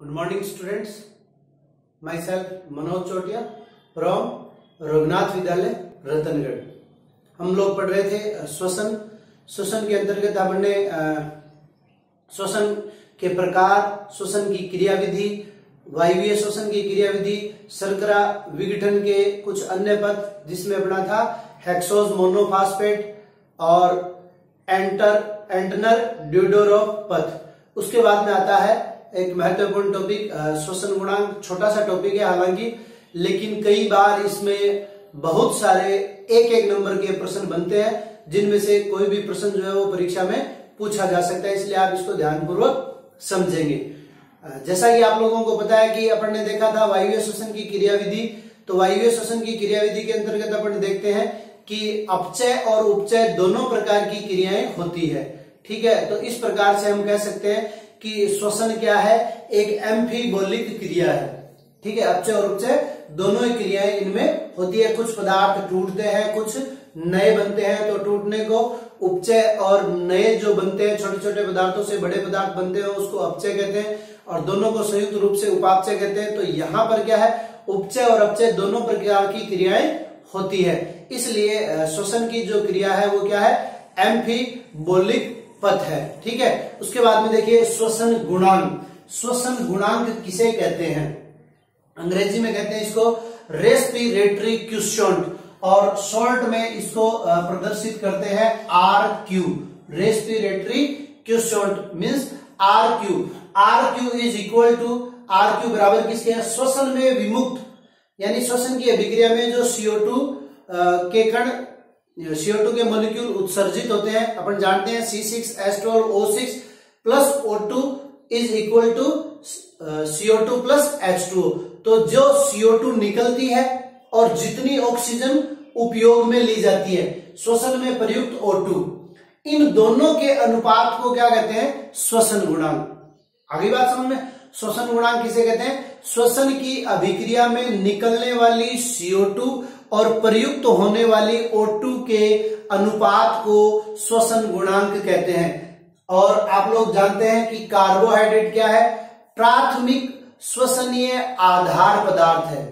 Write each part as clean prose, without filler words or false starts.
Good morning students. Myself Manoj Chotiya from Raghunath विद्यालय रतनगढ़। हम लोग पढ़ रहे थे श्वसन के अंतर्गत हमने श्वसन के प्रकार, श्वसन की क्रियाविधि, वायवीय श्वसन की क्रियाविधि, शर्करा विघटन के कुछ अन्य पद जिसमें अपना था हेक्सोज मोनोफास्फेट और एंटनर ड्यूडोरोफ पद। उसके बाद में आता है एक महत्वपूर्ण टॉपिक श्वसन गुणांक। छोटा सा टॉपिक है हालांकि, लेकिन कई बार इसमें बहुत सारे एक नंबर के प्रश्न बनते हैं, जिनमें से कोई भी प्रश्न जो है वो परीक्षा में पूछा जा सकता है, इसलिए आप इसको ध्यानपूर्वक समझेंगे। जैसा कि आप लोगों को पता है कि अपन ने देखा था वायवीय श्वसन की क्रियाविधि। तो वायवीय श्वसन की क्रियाविधि के अंतर्गत अपन देखते हैं कि अपचय और उपचय दोनों प्रकार की क्रियाएं होती है। ठीक है, तो इस प्रकार से हम कह सकते हैं कि श्वसन क्या है, एक एम्फीबोलिक क्रिया है। ठीक है, अपचय और उपचय दोनों ही क्रियाएं इनमें होती है। कुछ पदार्थ टूटते हैं, कुछ नए बनते हैं, तो टूटने को उपचय और नए जो बनते हैं छोटे छोटे पदार्थों से बड़े पदार्थ बनते हैं उसको अपचय कहते हैं, और दोनों को संयुक्त रूप से उपापचय कहते हैं। तो यहाँ पर क्या है, उपचय और अपचय दोनों प्रकार की क्रियाएं होती है, इसलिए श्वसन की जो क्रिया है वो क्या है, एम्फीबोलिक पथ है। ठीक है, उसके बाद में देखिए श्वसन गुणांक। श्वसन गुणांक किसे कहते हैं? अंग्रेजी में कहते हैं इसको रेस्पिरेटरी क्वोशिएंट, और शॉर्ट में इसको प्रदर्शित करते हैं RQ। Respiratory quotient means RQ। RQ is equal to, RQ बराबर किसके है, श्वसन में विमुक्त यानी श्वसन की अभिक्रिया में जो CO2 के कण, CO2 के मॉलिक्यूल उत्सर्जित होते हैं, अपन जानते हैं C6H12O6 plus O2 is equal to CO2 plus H2O। तो जो CO2 निकलती है और जितनी ऑक्सीजन उपयोग में ली जाती है, श्वसन में प्रयुक्त O2, इन दोनों के अनुपात को क्या कहते हैं, श्वसन गुणांक। आगे बात समझ में, श्वसन गुणांक किसे कहते हैं, श्वसन की अभिक्रिया में निकलने वाली CO2 और प्रयुक्त होने वाली O2 के अनुपात को श्वसन गुणांक कहते हैं। और आप लोग जानते हैं कि कार्बोहाइड्रेट क्या है, प्राथमिक श्वसनीय आधार पदार्थ है।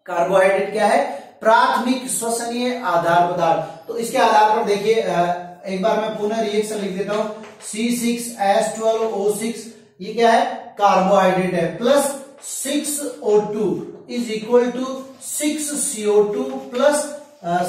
कार्बोहाइड्रेट क्या है, प्राथमिक श्वसनीय आधार पदार्थ। तो इसके आधार पर देखिए, एक बार मैं पुनः रिएक्शन लिख देता हूं। C6H12O6 ये क्या है, कार्बोहाइड्रेट है, plus 6O2 is equal to 6CO2 plus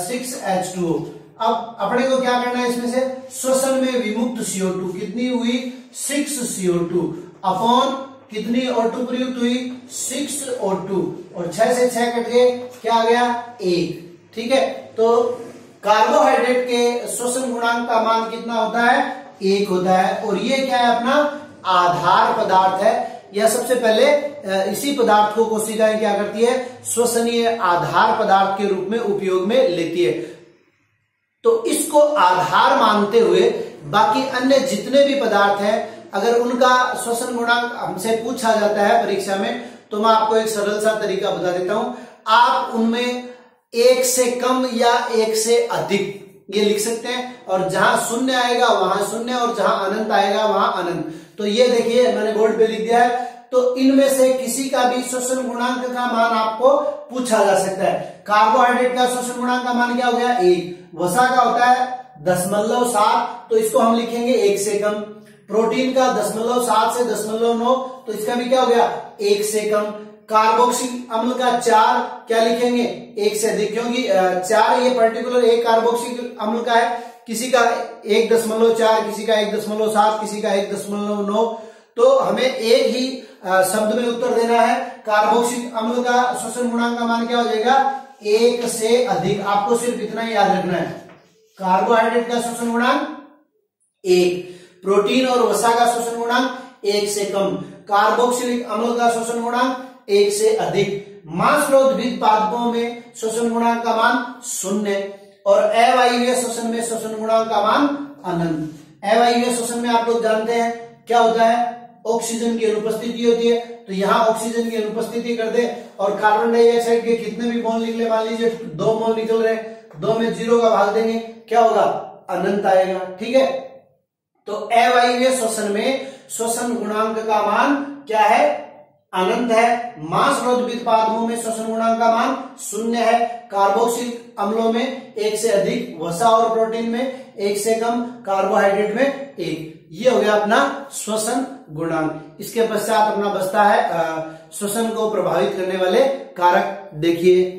6H2O। अब अपने को क्या करना है, इसमें से श्वसन में विमुक्त CO2 कितनी हुई, 6CO2 अपॉन कितनी O2 प्रयुक्त हुई, 6O2, और 6 से 6 कट गए, क्या आ गया, 1। ठीक है, तो कार्बोहाइड्रेट के श्वसन गुणांक का मान कितना होता है, 1 होता है। और ये क्या है, अपना आधार पदार्थ है। यह सबसे पहले इसी पदार्थ को कोशिकाएं क्या करती है, श्वसनीय आधार पदार्थ के रूप में उपयोग में लेती है। तो इसको आधार मानते हुए बाकी अन्य जितने भी पदार्थ हैं, अगर उनका श्वसन गुणांक हमसे पूछा जाता है परीक्षा में, तो मैं आपको एक सरल सा तरीका बता देता हूं। आप उनमें 1 से कम या 1 से अधिक ये लिख सकते हैं, और जहां शून्य आएगा वहां शून्य, और जहां अनंत आएगा वहां अनंत। तो ये देखिए मैंने बोर्ड पे लिख दिया है। तो इनमें से किसी का भी श्वसन गुणांक का मान आपको पूछा जा सकता है। कार्बोहाइड्रेट का श्वसन गुणांक का मान क्या हो गया, 1। वसा का होता है 0.7, तो इसको हम लिखेंगे 1 से कम। प्रोटीन का 0.7 से 0.9, तो इसका भी क्या हो गया, 1 से कम। कार्बोक्सिलिक अम्ल का 4 क्या लिखेंगे, 1 से अधिक, क्योंकि 4 ये पर्टिकुलर एक कार्बोक्सिलिक अम्ल का है, किसी का 1.4, किसी का 1.7, किसी का 1.9। तो हमें एक ही शब्द में उत्तर देना है। कार्बोक्सिलिक अम्ल का श्वसन गुणांक का मान क्या हो जाएगा, 1 से अधिक। आपको सिर्फ इतना ही याद रखना है, कार्बोहाइड्रेट का श्वसन गुणांक 1, प्रोटीन और वसा का श्वसन गुणांक 1 से कम, कार्बोक्सिलिक अम्ल का श्वसन गुणांक 1 से अधिक। मांसलोद्भिद पादपों में श्वसन गुणांक का मान 0, और अवायवीय श्वसन में श्वसन गुणांक का मान अनंत। अवायवीय श्वसन में आप लोग जानते हैं क्या होता है, ऑक्सीजन की अनुपस्थिति होती है। तो यहाँ ऑक्सीजन की अनुपस्थिति कर दे, और कार्बन डाइऑक्साइड के कितने भी मोल निकले, मान लीजिए 2 मोल निकल रहे, 2 में 0 का भाग देंगे, क्या होगा, अनंत आएगा। ठीक है, तो अवायवीय श्वसन में श्वसन गुणांक का मान क्या है, अनंत है। मांस रोधित पादपों में श्वसन गुणांक का मान 0 है। कार्बोक्सिल अम्लों में 1 से अधिक, वसा और प्रोटीन में 1 से कम, कार्बोहाइड्रेट में 1। ये हो गया अपना श्वसन गुणांक। इसके पश्चात अपना बचता है श्वसन को प्रभावित करने वाले कारक। देखिए,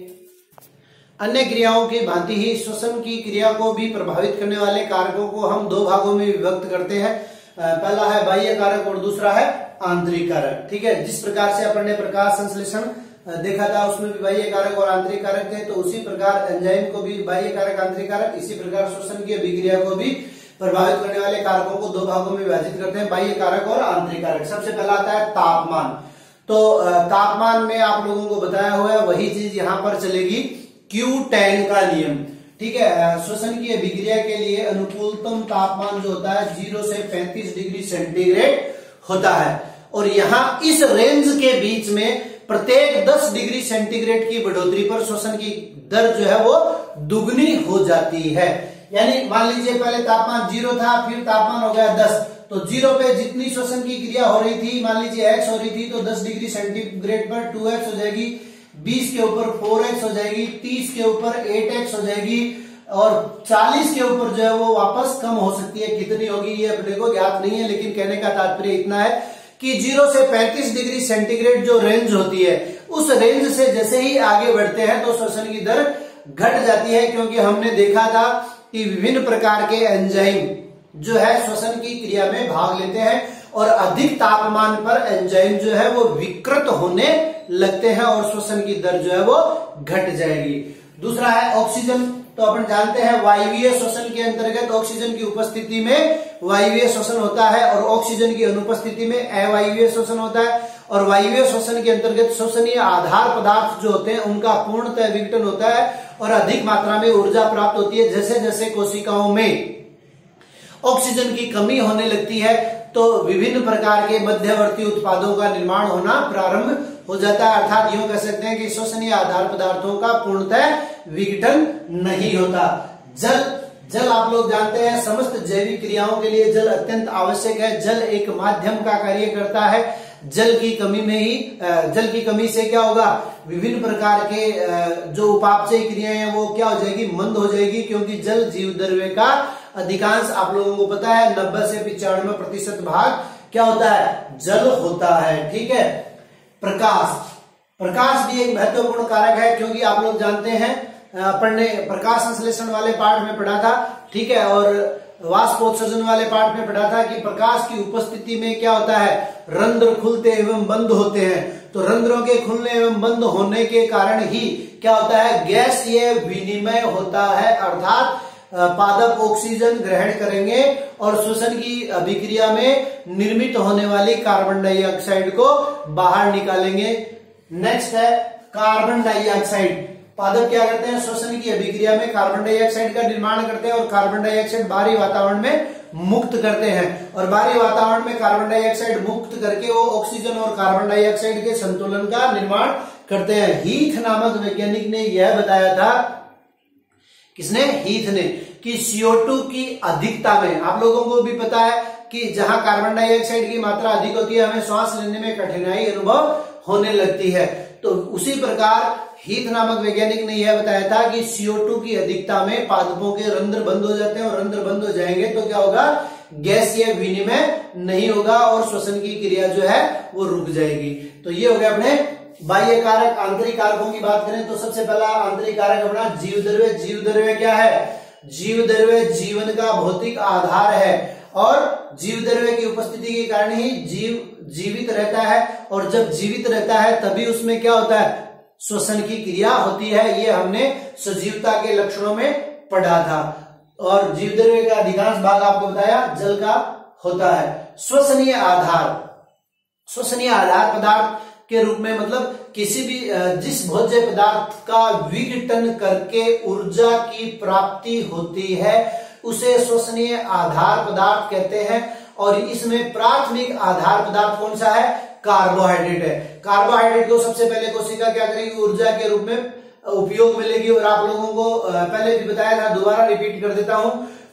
अन्य क्रियाओं की भांति ही श्वसन की क्रिया को भी प्रभावित करने वाले कारकों को हम 2 भागों में विभक्त करते हैं। पहला है बाह्य कारक और दूसरा है आंतरिक कारक। ठीक है, जिस प्रकार से अपन ने प्रकाश संश्लेषण देखा था उसमें भी बाह्य कारक और आंतरिक कारक थे, तो उसी प्रकार एंजाइम को भी बाह्य कारक आंतरिक कारक, इसी प्रकार श्वसन की अभिक्रिया को भी प्रभावित करने वाले कारकों को 2 भागों में विभाजित करते हैं, बाह्य कारक और आंतरिक कारक। सबसे पहला आता है तापमान। तो तापमान में आप लोगों को बताया हुआ है वही चीज यहाँ पर चलेगी, Q10 का नियम। ठीक है, श्वसन की अभिक्रिया के लिए अनुकूलतम तापमान जो होता है 0 से 35 डिग्री सेंटीग्रेड होता है, और यहाँ इस रेंज के बीच में प्रत्येक 10 डिग्री सेंटीग्रेड की बढ़ोतरी पर श्वसन की दर जो है वो दुगनी हो जाती है। यानी मान लीजिए पहले तापमान 0 था, फिर तापमान हो गया 10, तो 0 पे जितनी श्वसन की क्रिया हो रही थी, मान लीजिए x हो रही थी, तो 10 डिग्री सेंटीग्रेड पर 2x हो जाएगी, 20 के ऊपर 4x हो जाएगी, 30 के ऊपर 8x हो जाएगी, और 40 के ऊपर जो है वो वापस कम हो सकती है। कितनी होगी ये अपने को ज्ञात नहीं है, लेकिन कहने का तात्पर्य इतना है कि 0 से 35 डिग्री सेंटीग्रेड जो रेंज होती है, उस रेंज से जैसे ही आगे बढ़ते हैं तो श्वसन की दर घट जाती है, क्योंकि हमने देखा था कि विभिन्न प्रकार के एंजाइम जो है श्वसन की क्रिया में भाग लेते हैं, और अधिक तापमान पर एंजाइम जो है वो विकृत होने लगते हैं और श्वसन की दर जो है वो घट जाएगी। दूसरा है ऑक्सीजन। तो अपन जानते हैं वायवीय श्वसन के अंतर्गत ऑक्सीजन की उपस्थिति में वायवीय श्वसन होता है, और ऑक्सीजन की अनुपस्थिति में अवायवीय श्वसन होता है। और वायवीय श्वसन के अंतर्गत श्वसनीय आधार पदार्थ जो होते हैं उनका पूर्णतः विघटन होता है और अधिक मात्रा में ऊर्जा प्राप्त होती है। जैसे जैसे कोशिकाओं में ऑक्सीजन की कमी होने लगती है तो विभिन्न प्रकार के मध्यवर्ती उत्पादों का निर्माण होना प्रारंभ हो जाता है। अर्थात यूं कह सकते हैं कि श्वसनीय आधार पदार्थों का पूर्णतः विघटन नहीं होता। जल आप लोग जानते हैं समस्त जैविक क्रियाओं के लिए जल अत्यंत आवश्यक है। जल एक माध्यम का कार्य करता है। जल की कमी से क्या होगा, विभिन्न प्रकार के जो उपापचय क्रियाएं हैं वो क्या हो जाएगी, मंद हो जाएगी, क्योंकि जल जीव द्रव्य का अधिकांश आप लोगों को पता है 90 से 95% भाग क्या होता है, जल होता है। ठीक है, प्रकाश भी एक महत्वपूर्ण कारक है, क्योंकि आप लोग जानते हैं अपन ने प्रकाश संश्लेषण वाले पार्ट में पढ़ा था, ठीक है, और वाष्पोत्सर्जन वाले पार्ट में पढ़ा था कि प्रकाश की उपस्थिति में क्या होता है, रंध्र खुलते एवं बंद होते हैं। तो रंध्रों के खुलने एवं बंद होने के कारण ही क्या होता है, गैसीय विनिमय होता है, अर्थात पादप ऑक्सीजन ग्रहण करेंगे और श्वसन की अभिक्रिया में निर्मित होने वाली कार्बन डाइऑक्साइड को बाहर निकालेंगे। नेक्स्ट है कार्बन डाइऑक्साइड। पादप क्या करते हैं, श्वसन की अभिक्रिया में कार्बन डाइऑक्साइड का निर्माण करते हैं और कार्बन डाइऑक्साइड बाहरी वातावरण में मुक्त करते हैं, और बाहरी वातावरण में कार्बन डाइऑक्साइड मुक्त करके वो ऑक्सीजन और कार्बन डाइऑक्साइड के संतुलन का निर्माण करते हैं। हीथ नामक वैज्ञानिक ने यह बताया था, किसने, हीथ ने, कि CO2 की अधिकता में, आप लोगों को भी पता है कि जहां कार्बन डाइऑक्साइड की मात्रा अधिक होती है हमें श्वास लेने में कठिनाई अनुभव होने लगती है। तो उसी प्रकार हीथ नामक वैज्ञानिक ने यह बताया था कि CO2 की अधिकता में पादपों के रंध्र बंद हो जाते हैं, और रंध्र बंद हो जाएंगे तो क्या होगा, गैसीय विनिमय नहीं होगा और श्वसन की क्रिया जो है वो रुक जाएगी। तो ये हो गया अपने बाह्य कारक। आंतरिक कारकों की बात करें तो सबसे पहला आंतरिक कारक अपना जीव द्रव्य। जीव द्रव्य क्या है, जीव द्रव्य जीवन का भौतिक आधार है, और जीव द्रव्य की उपस्थिति के कारण ही जीव जीवित रहता है, और जब जीवित रहता है तभी उसमें क्या होता है, श्वसन की क्रिया होती है। ये हमने सजीवता के लक्षणों में पढ़ा था। और जीव द्रव्य का अधिकांश भाग आपको बताया जल का होता है। श्वसनीय आधार पदार्थ के रूप में मतलब किसी भी जिस भोज्य पदार्थ का विघटन करके ऊर्जा की प्राप्ति होती है उसे श्वसनीय आधार पदार्थ कहते हैं। और इसमें प्राथमिक आधार पदार्थ कौन सा है, कार्बोहाइड्रेट है। कार्बोहाइड्रेट को सबसे पहले कोशिका क्या करेगी, ऊर्जा के रूप में उपयोग में लेगी। और आप लोगों को पहले भी बताया था, दोबारा रिपीट कर देता हूं,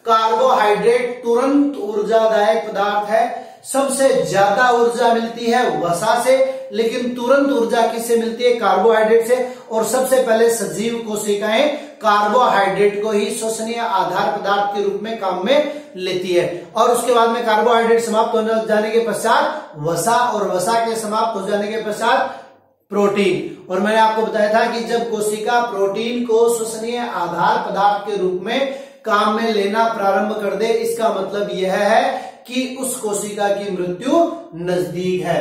कार्बोहाइड्रेट तुरंत ऊर्जादायक पदार्थ है। सबसे ज्यादा ऊर्जा मिलती है वसा से, लेकिन तुरंत ऊर्जा किससे मिलती है? कार्बोहाइड्रेट से। और सबसे पहले सजीव कोशिकाएं कार्बोहाइड्रेट को ही श्वसनीय आधार पदार्थ के रूप में काम में लेती है। और उसके बाद में कार्बोहाइड्रेट समाप्त हो जाने के पश्चात वसा, और वसा के समाप्त हो जाने के पश्चात प्रोटीन। और मैंने आपको बताया था कि जब कोशिका प्रोटीन को श्वसनीय आधार पदार्थ के रूप में काम में लेना प्रारंभ कर दे, इसका मतलब यह है कि उस कोशिका की मृत्यु नजदीक है।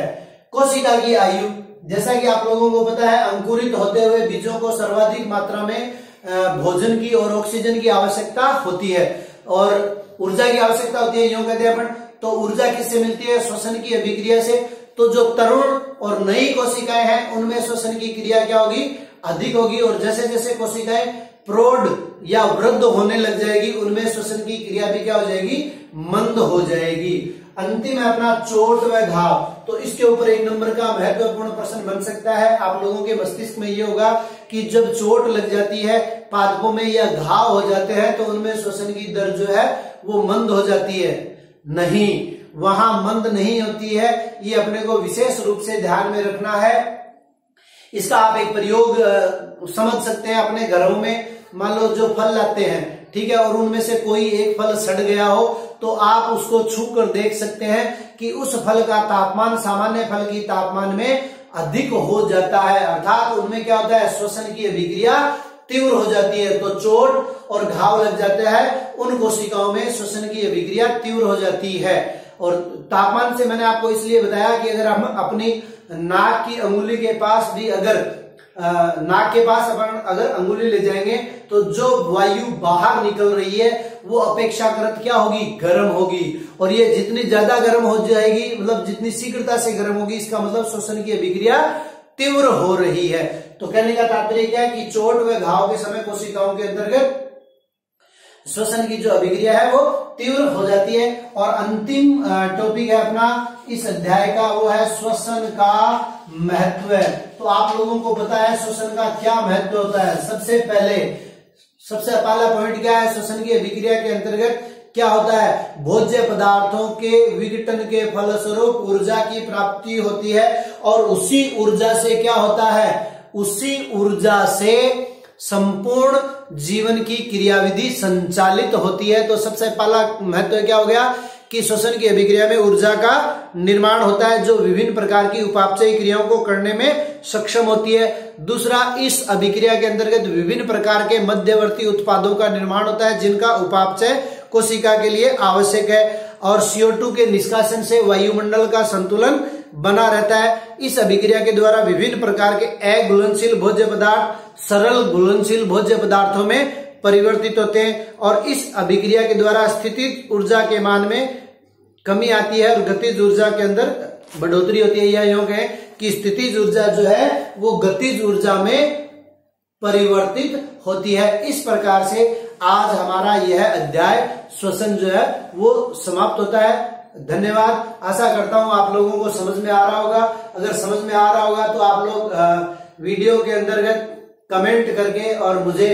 कोशिका की आयु, जैसा कि आप लोगों को पता है, अंकुरित होते हुए बीजों को सर्वाधिक मात्रा में भोजन की और ऑक्सीजन की आवश्यकता होती है और ऊर्जा की आवश्यकता होती है, यूं कहते हैं अपन। तो ऊर्जा किससे मिलती है? श्वसन की अभिक्रिया से। तो जो तरुण और नई कोशिकाएं हैं उनमें श्वसन की क्रिया क्या होगी? अधिक होगी। और जैसे जैसे कोशिकाएं प्रौढ़ या वृद्ध होने लग जाएगी उनमें श्वसन की क्रिया भी क्या हो जाएगी? मंद हो जाएगी। अंतिम है अपना चोट व घाव। तो इसके ऊपर 1 नंबर का महत्वपूर्ण प्रश्न बन सकता है। आप लोगों के मस्तिष्क में ये होगा कि जब चोट लग जाती है पादपों में या घाव हो जाते हैं तो उनमें श्वसन की दर जो है वो मंद हो जाती है। नहीं, वहां मंद नहीं होती है। ये अपने को विशेष रूप से ध्यान में रखना है। इसका आप एक प्रयोग समझ सकते हैं अपने घरों में। मान लो जो फल लाते हैं, ठीक है, और उनमें से कोई एक फल सड़ गया हो तो आप उसको छू कर देख सकते हैं कि उस फल का तापमान सामान्य फल की तापमान में अधिक हो जाता है। अर्थात उनमें क्या होता है? श्वसन की अभिक्रिया तीव्र हो जाती है। तो चोट और घाव लग जाता है उन कोशिकाओं में श्वसन की अभिक्रिया तीव्र हो जाती है। और तापमान से मैंने आपको इसलिए बताया कि अगर हम अपनी नाक की अंगुली के पास भी नाक के पास अपन अगर अंगुली ले जाएंगे तो जो वायु बाहर निकल रही है वो अपेक्षाकृत क्या होगी? गर्म होगी। और ये जितनी ज्यादा गर्म हो जाएगी, मतलब जितनी शीघ्रता से गर्म होगी, इसका मतलब श्वसन की अभिक्रिया तीव्र हो रही है। तो कहने का तात्पर्य क्या है कि चोट व घाव के समय कोशिकाओं के अंतर्गत श्वसन की जो अभिक्रिया है वो तीव्र हो जाती है। और अंतिम टॉपिक है अपना इस अध्याय का, वो है श्वसन का महत्व। तो आप लोगों को पता है श्वसन का क्या महत्व होता है। सबसे पहला पॉइंट क्या है? श्वसन की अभिक्रिया के अंतर्गत क्या होता है? भोज्य पदार्थों के विघटन के फलस्वरूप ऊर्जा की प्राप्ति होती है और उसी ऊर्जा से क्या होता है? उसी ऊर्जा से संपूर्ण जीवन की क्रियाविधि संचालित होती है। तो सबसे पहला महत्व क्या हो गया कि श्वसन की अभिक्रिया में ऊर्जा का निर्माण होता है जो विभिन्न प्रकार की उपापचयी क्रियाओं को करने में सक्षम होती है। दूसरा, इस अभिक्रिया के अंतर्गत विभिन्न प्रकार के मध्यवर्ती उत्पादों का निर्माण होता है जिनका उपापचय कोशिका के लिए आवश्यक है। और CO2 के निष्कासन से वायुमंडल का संतुलन बना रहता है। इस अभिक्रिया के द्वारा विभिन्न प्रकार के अघुलनशील भोज्य पदार्थ सरल घुलनशील भोज्य पदार्थों में परिवर्तित होते हैं। और इस अभिक्रिया के द्वारा स्थितिज ऊर्जा के मान में कमी आती है और गतिज ऊर्जा के अंदर बढ़ोतरी होती है। यह योग है कि स्थितिज ऊर्जा जो है वो गतिज ऊर्जा में परिवर्तित होती है। इस प्रकार से आज हमारा यह अध्याय श्वसन जो है वो समाप्त होता है। धन्यवाद। आशा करता हूं आप लोगों को समझ में आ रहा होगा। अगर समझ में आ रहा होगा तो आप लोग वीडियो के अंतर्गत कमेंट करके और मुझे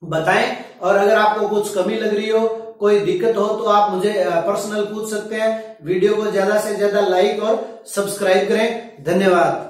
बताएं। और अगर आपको कुछ कमी लग रही हो, कोई दिक्कत हो तो आप मुझे पर्सनल पूछ सकते हैं। वीडियो को ज्यादा से ज्यादा लाइक और सब्सक्राइब करें। धन्यवाद।